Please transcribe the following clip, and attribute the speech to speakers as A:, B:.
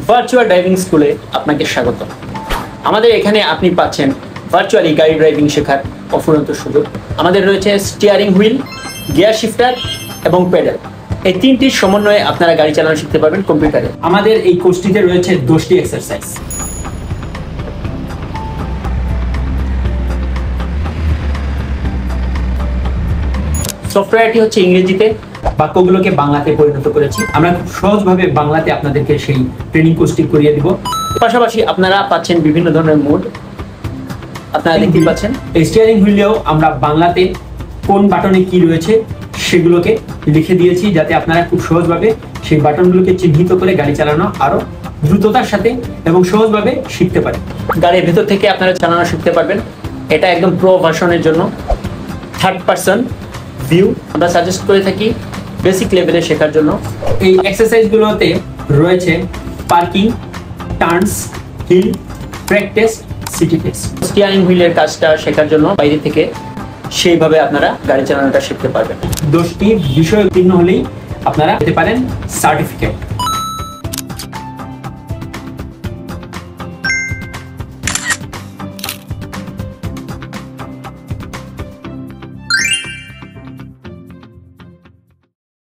A: Virtual driving স্কুলে আপনাকে স্বাগত। আমাদের এখানে আপনি পাচ্ছেন ভার্চুয়ালি গাড়ি ড্রাইভিং শেখার অফুরন্ত সুযোগ। আমাদের রয়েছে স্টিয়ারিং হুইল, গিয়ার শিফটার এবং প্যাডেল। এই তিনটির সমন্বয়ে আপনারা গাড়ি চালানো শিখতে পারবেন কম্পিউটারে। আমাদের এই কোর্সটিতে রয়েছে 10টি এক্সারসাইজ। সফটওয়্যারটি হচ্ছে ইংরেজিতে, বাক্যগুলোকে বাংলাতে পরিণত করেছি। আমরা খুব সহজভাবে বাংলাতে আপনাদেরকে সেই ট্রেনিং কোর্সটি করিয়ে দিব। পাশাপাশি আপনারা পাচ্ছেন বিভিন্ন ধরনের মোড, আপনারা দেখতেই পাচ্ছেন। এই স্টিয়ারিং হুইলেও আমরা বাংলাতে কোন বাটনে কি রয়েছে সেগুলোকে লিখে দিয়েছি, যাতে আপনারা খুব সহজভাবে সেই বাটনগুলোকে চিহ্নিত করে গাড়ি চালানো আরো দ্রুততার সাথে এবং সহজভাবে শিখতে পারেন। গাড়ির ভেতর থেকে আপনারা চালানো শিখতে পারবেন। এটা একদম প্রো ভার্সনের জন্য থার্ড পারসন ভিউ আমরা সাজেস্ট করে থাকি বেসিক লেভেলে শেখার জন্য। এই এক্সারসাইজগুলোতে রয়েছে parking, turns, hill, brake test, city test. Steering হুইলের কাজটা শেখার জন্য বাইরে থেকে সেইভাবে আপনারা গাড়ি চালানোটা শিখতে পারবেন। 10টি বিষয় উত্তীর্ণ হলেই আপনারা পেতে পারেন সার্টিফিকেট।